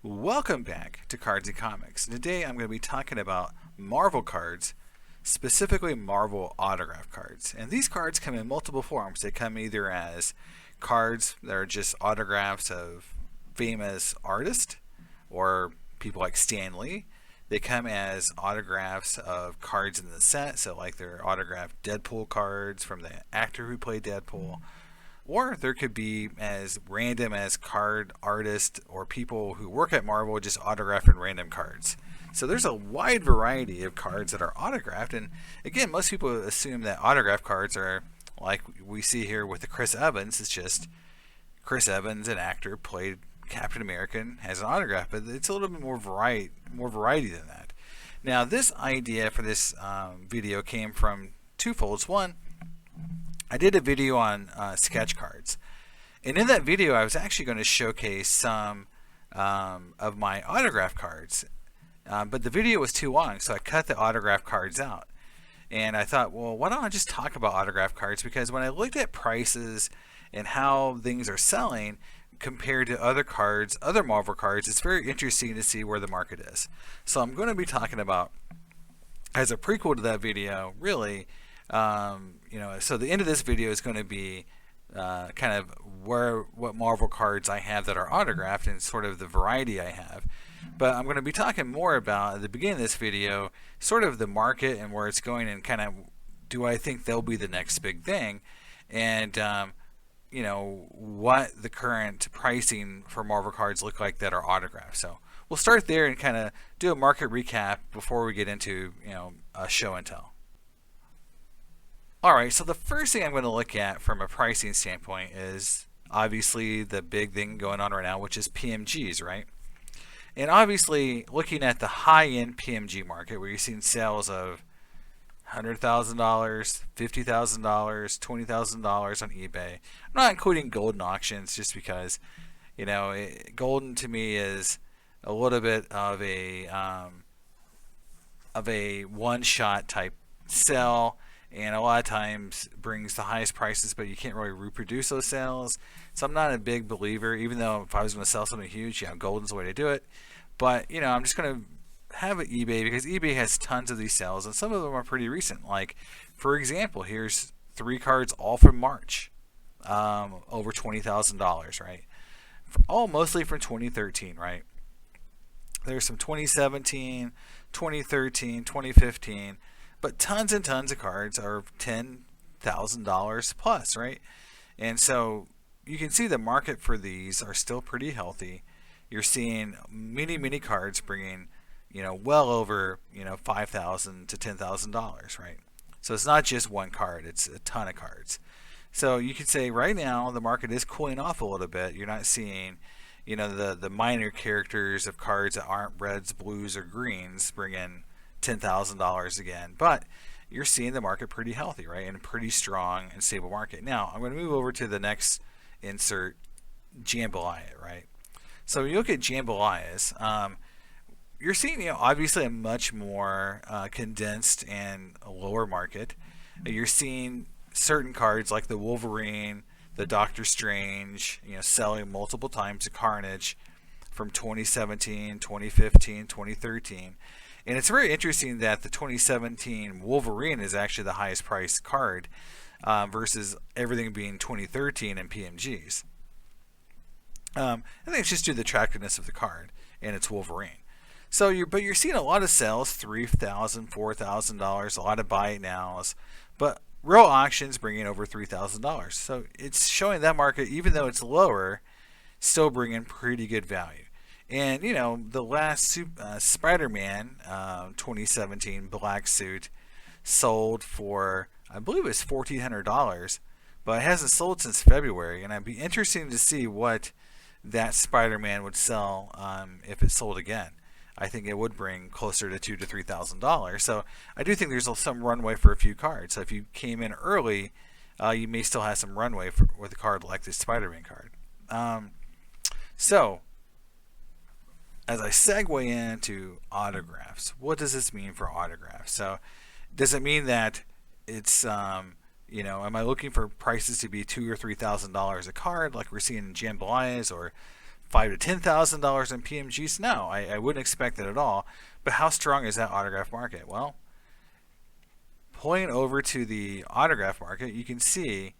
Welcome back to Cards and Comics. Today I'm going to be talking about Marvel cards, specifically Marvel autograph cards. And these cards come in multiple forms. They come either as cards that are just autographs of famous artists or people like Stan Lee. They come as autographs of cards in the set, so like they're autographed Deadpool cards from the actor who played Deadpool. Or there could be as random as card artists or people who work at Marvel just autographing random cards. So there's a wide variety of cards that are autographed. And again, most people assume that autograph cards are like we see here with the Chris Evans. It's just Chris Evans, an actor, played Captain America and has an autograph. But it's a little bit more variety than that. Now, this idea for this video came from twofolds. One, I did a video on sketch cards, and in that video I was actually going to showcase some of my autograph cards, but the video was too long, so I cut the autograph cards out. And I thought, well, why don't I just talk about autograph cards, because when I looked at prices and how things are selling compared to other cards, other Marvel cards, it's very interesting to see where the market is. So I'm going to be talking about, as a prequel to that video, really, so the end of this video is going to be kind of what Marvel cards I have that are autographed and sort of the variety I have. But I'm going to be talking more about, at the beginning of this video, sort of the market and where it's going, and kind of do I think they'll be the next big thing, and what the current pricing for Marvel cards look like that are autographed. So we'll start there and kind of do a market recap before we get into a show and tell. Alright, so the first thing I'm going to look at from a pricing standpoint is obviously the big thing going on right now, which is PMGs, right? And obviously, looking at the high-end PMG market, where you're seeing sales of $100,000, $50,000, $20,000 on eBay. I'm not including golden auctions just because, golden to me is a little bit of a one-shot type sell, and a lot of times brings the highest prices, but you can't really reproduce those sales. So I'm not a big believer, even though if I was going to sell something huge, golden's the way to do it. But I'm just going to have an eBay, because eBay has tons of these sales, and some of them are pretty recent. Like, for example, here's 3 cards all from March, over $20,000, right? Mostly from 2013, right? There's some 2017, 2013, 2015. But tons and tons of cards are $10,000 plus, right? And so you can see the market for these are still pretty healthy. You're seeing many cards bringing, well over, $5,000 to $10,000, right? So it's not just one card; it's a ton of cards. So you could say right now the market is cooling off a little bit. You're not seeing, the minor characters of cards that aren't reds, blues, or greens bring in $10,000 again, but you're seeing the market pretty healthy, right? And a pretty strong and stable market. Now I'm going to move over to the next insert, Jambalaya, right? So when you look at Jambalayas, you're seeing obviously a much more condensed and a lower market. You're seeing certain cards like the Wolverine, the Doctor Strange, selling multiple times, the Carnage from 2017, 2015, 2013. And it's very interesting that the 2017 Wolverine is actually the highest priced card versus everything being 2013 and PMGs. I think it's just due to the attractiveness of the card and it's Wolverine. So you're seeing a lot of sales, $3,000, $4,000, a lot of buy it nows, but real auctions bringing over $3,000. So it's showing that market, even though it's lower, still bringing pretty good value. And the last Spider-Man 2017 black suit sold for, I believe it was $1,400, but it hasn't sold since February. And I'd be interested to see what that Spider-Man would sell if it sold again. I think it would bring closer to $2,000 to $3,000. So I do think there's some runway for a few cards. So if you came in early, you may still have some runway with a card like this Spider-Man card. So as I segue into autographs, what does this mean for autographs? So does it mean that it's, am I looking for prices to be $2,000 or $3,000 a card like we're seeing in Jambalayas, or $5,000 to $10,000 in PMGs? No, I wouldn't expect that at all. But how strong is that autograph market? Well, pulling over to the autograph market, you can see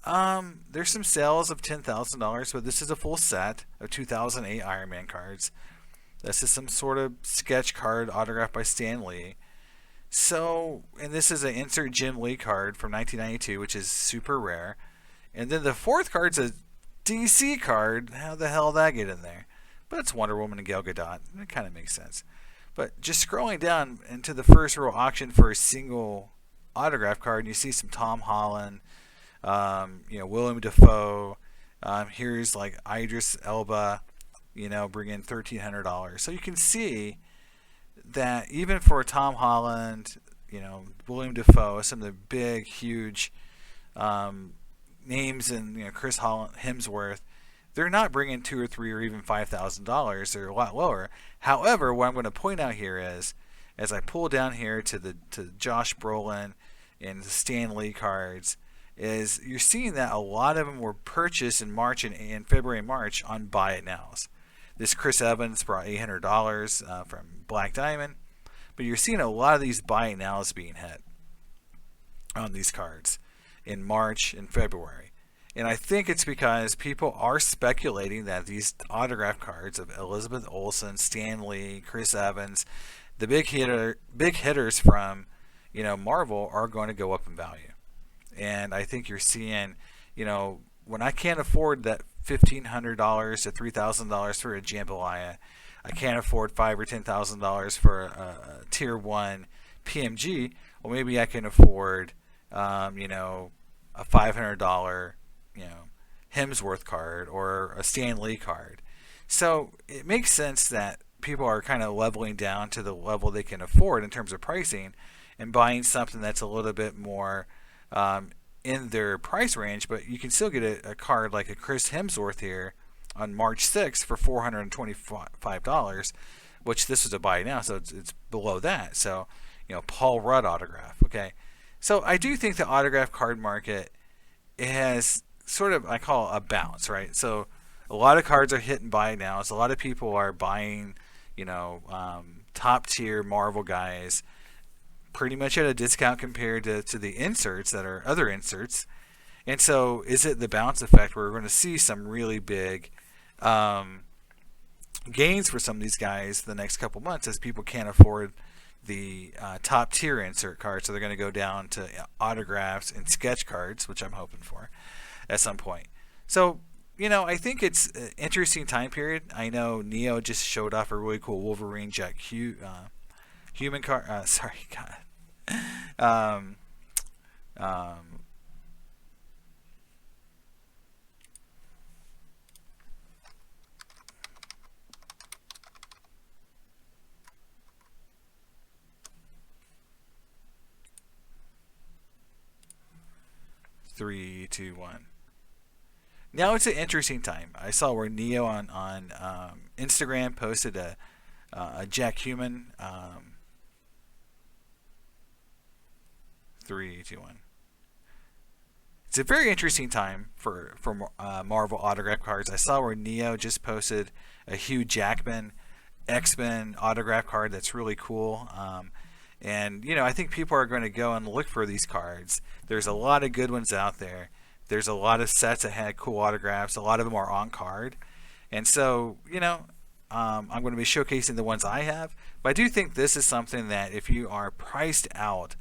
there's some sales of $10,000, but this is a full set of 2008 Iron Man cards. This is some sort of sketch card autographed by Stan Lee. So, and this is an insert Jim Lee card from 1992, which is super rare. And then the fourth card's a DC card. How the hell did that get in there? But it's Wonder Woman and Gal Gadot. It kind of makes sense. But just scrolling down into the first row auction for a single autograph card, and you see some Tom Holland, William Dafoe. Here's like Idris Elba, bring in $1,300. So you can see that even for Tom Holland, William Dafoe, some of the big, huge names, and Chris Hemsworth, they're not bringing $2,000 or $3,000 or even $5,000. They're a lot lower. However, what I'm going to point out here is, as I pull down here to Josh Brolin and the Stan Lee cards, is you're seeing that a lot of them were purchased in March and February and March on buy it nows. This Chris Evans brought $800 from Black Diamond, but you're seeing a lot of these buy it nows being hit on these cards in March and February. And I think it's because people are speculating that these autograph cards of Elizabeth Olsen, Stan Lee, Chris Evans, the big hitters from Marvel, are going to go up in value. And I think you're seeing, when I can't afford that $1,500 to $3,000 for a Jambalaya, I can't afford $5,000 or $10,000 for a tier 1 PMG. Well, maybe I can afford, a $500 Hemsworth card or a Stan Lee card. So it makes sense that people are kind of leveling down to the level they can afford in terms of pricing and buying something that's a little bit more in their price range, but you can still get a card like a Chris Hemsworth here on March 6th for $425, which this is a buy now, so it's below that. So, Paul Rudd autograph, okay? So I do think the autograph card market, it has sort of, I call it a bounce, right? So a lot of cards are hitting buy now. So a lot of people are buying, top tier Marvel guys pretty much at a discount compared to the inserts that are other inserts. And so is it the bounce effect where we're going to see some really big gains for some of these guys the next couple months as people can't afford the top tier insert cards, so they're going to go down to autographs and sketch cards, which I'm hoping for at some point. So, I think it's an interesting time period. I know Neo just showed off a really cool Wolverine Jack human card. Sorry, God. 3, 2, 1. Now it's an interesting time. I saw where Neo on Instagram posted a Jack Human 3, 2, 1. It's a very interesting time for Marvel autograph cards. I saw where Neo just posted a Hugh Jackman X-Men autograph card that's really cool. And, I think people are going to go and look for these cards. There's a lot of good ones out there. There's a lot of sets that had cool autographs. A lot of them are on card. And so, I'm going to be showcasing the ones I have. But I do think this is something that if you are priced out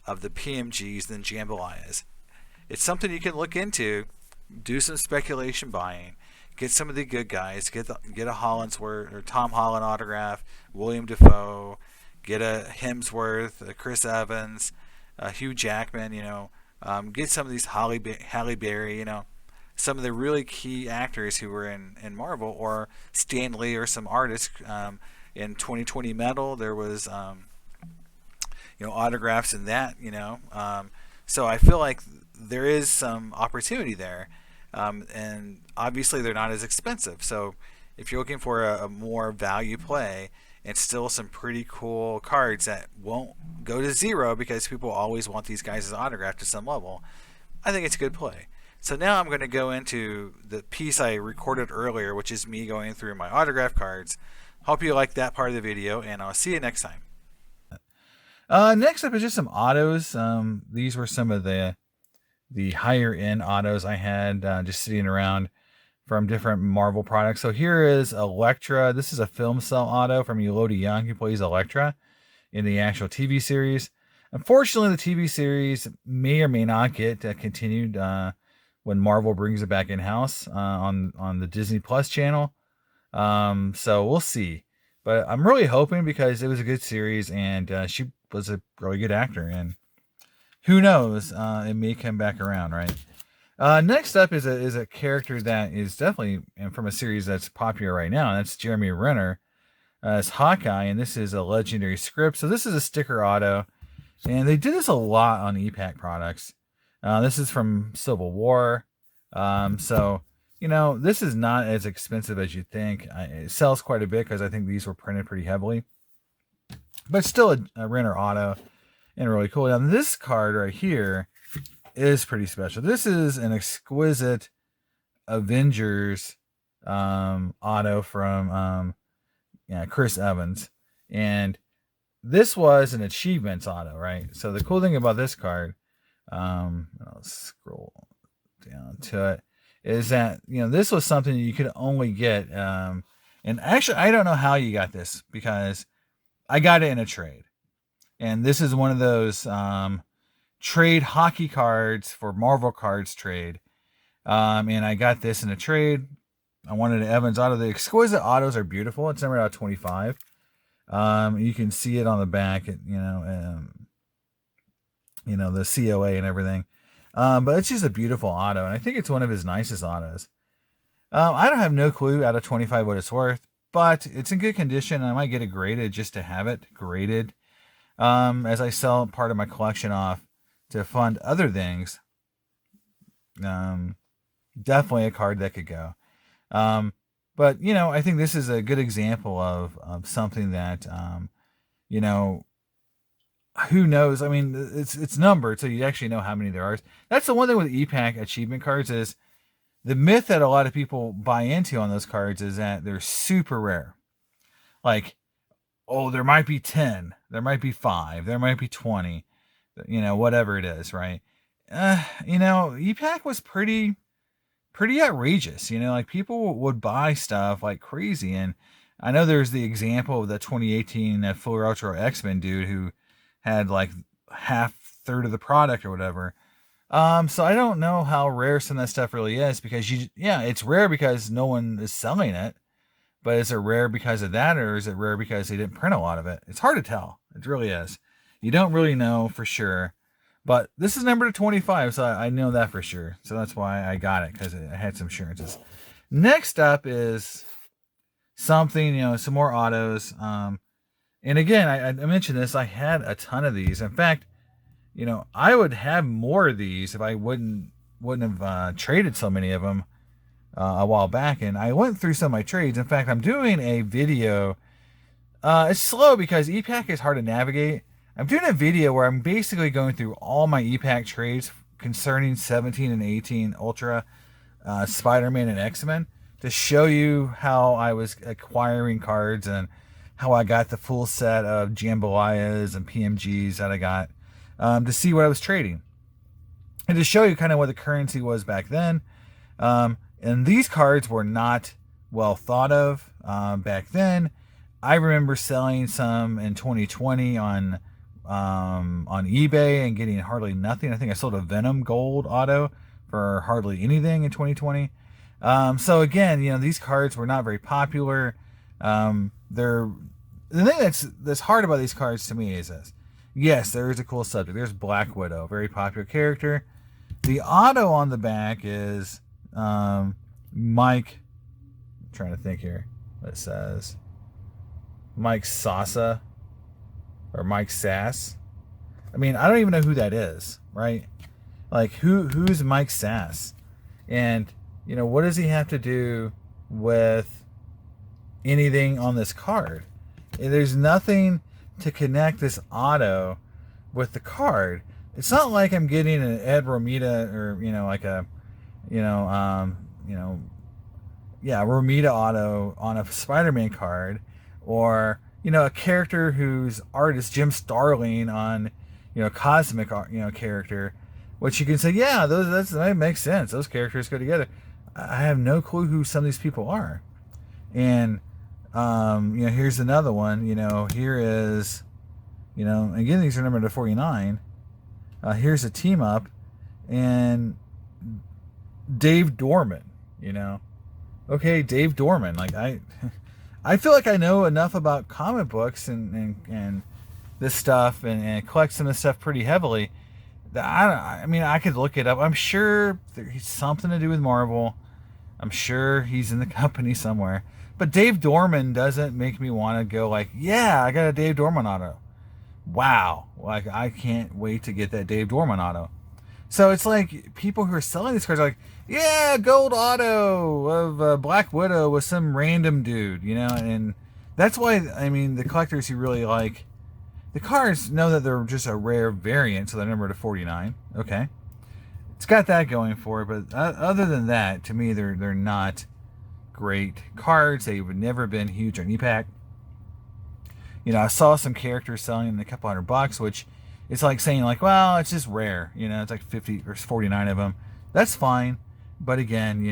of the PMGs than Jambalayas, it's something you can look into, do some speculation buying, get some of the good guys, get a Hollandsworth or Tom Holland autograph, William Dafoe, get a Hemsworth, a Chris Evans, a Hugh Jackman, get some of these Halle Berry, some of the really key actors who were in Marvel, or Stan Lee, or some artists. In 2020 Metal, there was, autographs in that, so I feel like there is some opportunity there, and obviously they're not as expensive. So if you're looking for a more value play, and still some pretty cool cards that won't go to zero because people always want these guys' autograph to some level, I think it's a good play. So now I'm going to go into the piece I recorded earlier, which is me going through my autograph cards. Hope you like that part of the video, and I'll see you next time. Next up is just some autos. These were some of the higher end autos I had just sitting around from different Marvel products. So here is Elektra. This is a film cell auto from Elodie Young, who plays Elektra in the actual TV series. Unfortunately, the TV series may or may not get continued when Marvel brings it back in house on the Disney Plus channel. So we'll see. But I'm really hoping, because it was a good series and she was a really good actor, and who knows, it may come back around, right? Next up is a character that is definitely from a series that's popular right now, and that's Jeremy Renner as Hawkeye, and this is a legendary script. So this is a sticker auto, and they did this a lot on EPAC products. This is from Civil War. So, this is not as expensive as you'd think. It sells quite a bit because I think these were printed pretty heavily. But still a Renner auto and really cool. Now, this card right here is pretty special. This is an exquisite Avengers auto from Chris Evans. And this was an achievements auto, right? So the cool thing about this card, I'll scroll down to it, is that this was something you could only get, and actually I don't know how you got this, because I got it in a trade, and this is one of those trade hockey cards for Marvel cards trade, and I got this in a trade. I wanted an Evans auto. The exquisite autos are beautiful. It's numbered out of 25. You can see it on the back, the COA and everything. But it's just a beautiful auto, and I think it's one of his nicest autos. I don't have no clue out of 25 what it's worth, but it's in good condition, and I might get it graded just to have it graded, as I sell part of my collection off to fund other things. Definitely a card that could go. But I think this is a good example of something that, who knows? I mean, it's numbered, so you actually know how many there are. That's the one thing with EPAC achievement cards, is the myth that a lot of people buy into on those cards is that they're super rare. Like, oh, there might be 10, there might be 5, there might be 20, whatever it is, right? EPAC was pretty outrageous. Like, people would buy stuff like crazy. And I know there's the example of the 2018 Full Ultra X-Men dude who had like third of the product or whatever. So I don't know how rare some of that stuff really is, because it's rare because no one is selling it. But is it rare because of that, or is it rare because they didn't print a lot of it? It's hard to tell. It really is. You don't really know for sure. But this is numbered to 25, so I know that for sure. So that's why I got it, because it had some assurances. Next up is something, some more autos. And again, I mentioned this. I had a ton of these. In fact, I would have more of these if I wouldn't have traded so many of them a while back. And I went through some of my trades. In fact, I'm doing a video. It's slow because EPAC is hard to navigate. I'm doing a video where I'm basically going through all my EPAC trades concerning 17 and 18 Ultra, Spider-Man, and X-Men, to show you how I was acquiring cards and how I got the full set of Jambalayas and PMGs that I got, to see what I was trading, and to show you kind of what the currency was back then. And these cards were not well thought of back then. I remember selling some in 2020 on eBay and getting hardly nothing. I think I sold a Venom Gold auto for hardly anything in 2020. So again, these cards were not very popular. The thing that's hard about these cards to me is this. Yes, there is a cool subject. There's Black Widow, very popular character. The auto on the back is Mike. I'm trying to think here what it says. Mike Sasa or Mike Sass. I mean, I don't even know who that is, right? Like, who's Mike Sass? And, what does he have to do with anything on this card? There's nothing to connect this auto with the card. It's not like I'm getting an Ed Romita or, like a you know, yeah, Romita auto on a Spider-Man card, or a character whose art is Jim Starlin on, cosmic, character, which you can say, yeah, that makes sense. Those characters go together. I have no clue who some of these people are, and here's another one. Here is, again, these are numbered to 49. Here's a team up, and Dave Dorman. Okay, Dave Dorman. Like I feel like I know enough about comic books and this stuff and collect some of this stuff pretty heavily. That I mean, I could look it up. I'm sure there's something to do with Marvel. I'm sure he's in the company somewhere. But Dave Dorman doesn't make me want to go like, yeah, I got a Dave Dorman auto. Wow, like I can't wait to get that Dave Dorman auto. So it's like people who are selling these cards are like, yeah, gold auto of Black Widow with some random dude, and that's why, I mean, the collectors who really like the cards know that they're just a rare variant, so they're numbered to 49. Okay. It's got that going for it, but other than that, to me, they're not great cards. They've never been huge on EPAC. I saw some characters selling in a couple $100, which it's like saying like, well, it's just rare. It's like 50 or 49 of them. That's fine. But again,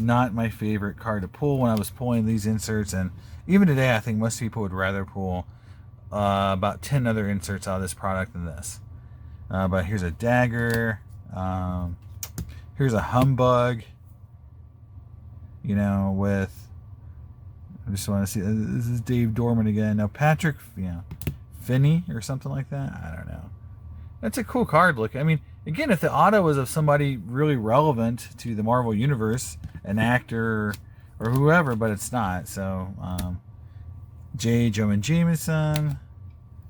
not my favorite card to pull when I was pulling these inserts. And even today, I think most people would rather pull about 10 other inserts out of this product than this. But here's a dagger. Here's a humbug. With... I just want to see. This is Dave Dorman again. Now Patrick, Finney or something like that. I don't know. That's a cool card look. I mean, again, if the auto was of somebody really relevant to the Marvel Universe, an actor or whoever, but it's not. So, J. Jonah Jameson,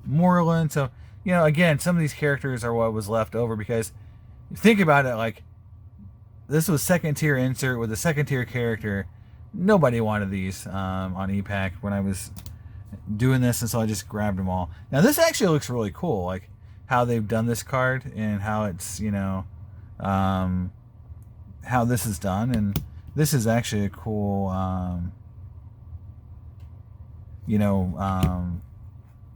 Moreland. So, again, some of these characters are what was left over because think about it, like this was second tier insert with a second tier character. Nobody wanted these on EPAC when I was doing this, and so I just grabbed them all. Now this actually looks really cool, like how they've done this card and how it's how this is done, and this is actually a cool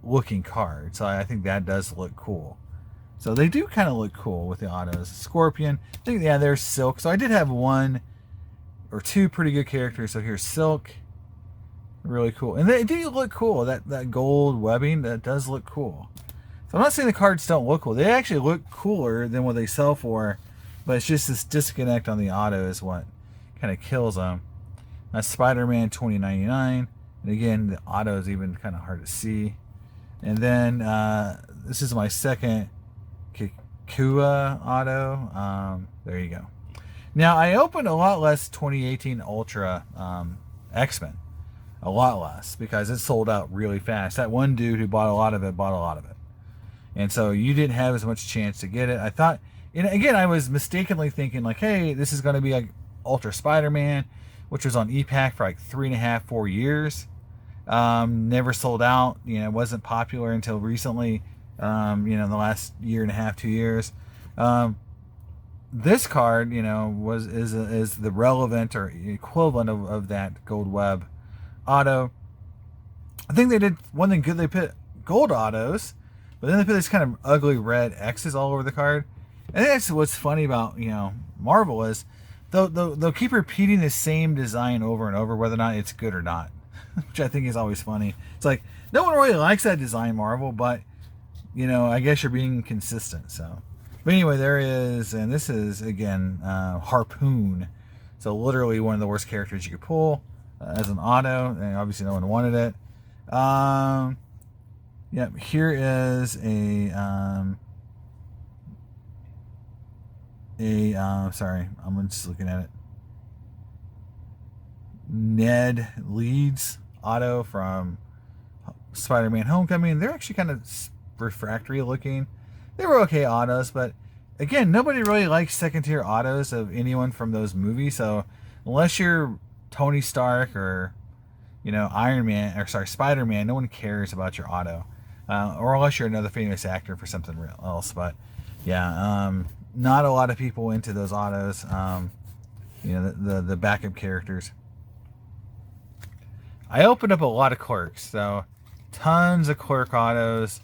looking card. So I think that does look cool. So they do kind of look cool with the autos. Scorpion, I think, yeah, there's Silk. So I did have one or two pretty good characters. So here's Silk, really cool, and they do look cool. That gold webbing, that does look cool. So I'm not saying the cards don't look cool. They actually look cooler than what they sell for, but it's just this disconnect on the auto is what kind of kills them. That's Spider-Man 2099, and again the auto is even kind of hard to see. And then this is my second Kua auto. There you go. Now, I opened a lot less 2018 Ultra X-Men. A lot less, because it sold out really fast. That one dude who bought a lot of it, bought a lot of it. And so you didn't have as much chance to get it. I thought, again, I was mistakenly thinking like, hey, this is going to be like Ultra Spider-Man, which was on EPAC for like 3.5, 4 years. Never sold out. It wasn't popular until recently, in the last year and a half, 2 years. This card, is the relevant or equivalent of that gold web auto. I think they did one thing good. They put gold autos, but then they put this kind of ugly red X's all over the card. And that's what's funny about Marvel is they'll keep repeating the same design over and over, whether or not it's good or not, which I think is always funny. It's like no one really likes that design, Marvel, but I guess you're being consistent. So. But anyway, there is, and this is, again, Harpoon. So literally one of the worst characters you could pull as an auto, and obviously no one wanted it. Yep, here is sorry, I'm just looking at it. Ned Leeds auto from Spider-Man Homecoming. They're actually kind of refractory looking. They were okay autos, but again, nobody really likes second tier autos of anyone from those movies. So unless you're Tony Stark or Iron Man, or sorry, Spider-Man, no one cares about your auto, or unless you're another famous actor for something else. But yeah, not a lot of people into those autos. The backup characters. I opened up a lot of quirks, so tons of quirk autos.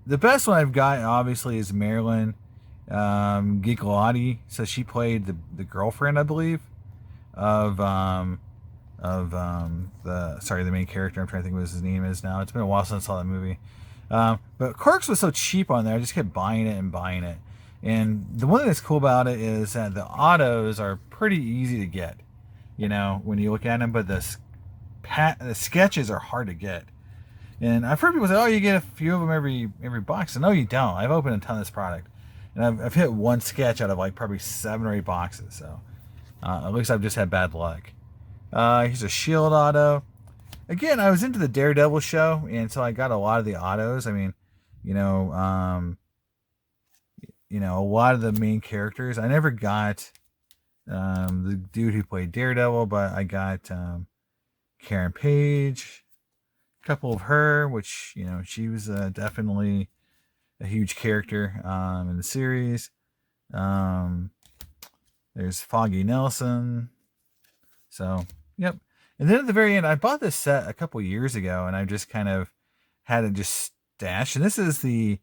The best one I've got obviously is Marilyn Gigliotti. So she played the girlfriend, I believe, of the main character. I'm trying to think what his name is now. It's been a while since I saw that movie. But quirks was so cheap on there, I just kept buying it and buying it. And the one thing that's cool about it is that the autos are pretty easy to get, when you look at them. But the sketches are hard to get. And I've heard people say, "Oh, you get a few of them every box." And no, you don't. I've opened a ton of this product, and I've hit one sketch out of like probably 7 or 8 boxes. So at least I've just had bad luck. Here's a Shield auto. Again, I was into the Daredevil show, and so I got a lot of the autos. I mean, a lot of the main characters. I never got the dude who played Daredevil, but I got Karen Page, a couple of her, which she was definitely a huge character in the series. There's Foggy Nelson. So, yep. And then at the very end, I bought this set a couple years ago, and I just kind of had it just stashed. And this is the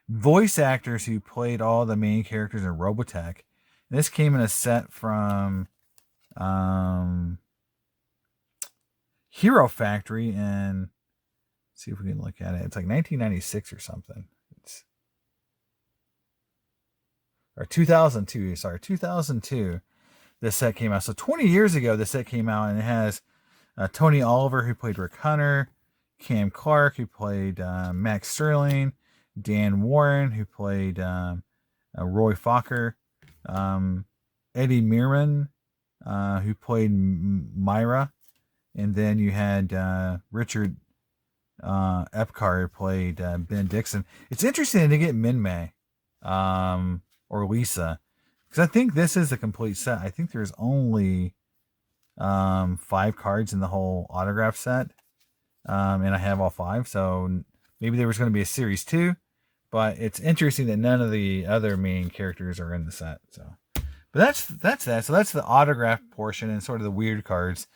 voice actors who played all the main characters in Robotech. And this came in a set from Hero Factory, and see if we can look at it. It's like 1996 or something. Or 2002. Sorry, 2002. This set came out. So 20 years ago, this set came out, and it has Tony Oliver, who played Rick Hunter, Cam Clark, who played Max Sterling, Dan Warren, who played Roy Fokker, Eddie Meerman, who played Myra, and then you had Richard Epcar, who played Ben Dixon. It's interesting to get Min-May or Lisa, because I think this is a complete set. I think there's only 5 cards in the whole autograph set, and I have all 5. So maybe there was going to be a series 2, but it's interesting that none of the other main characters are in the set. So, but that's that. So that's the autograph portion and sort of the weird cards.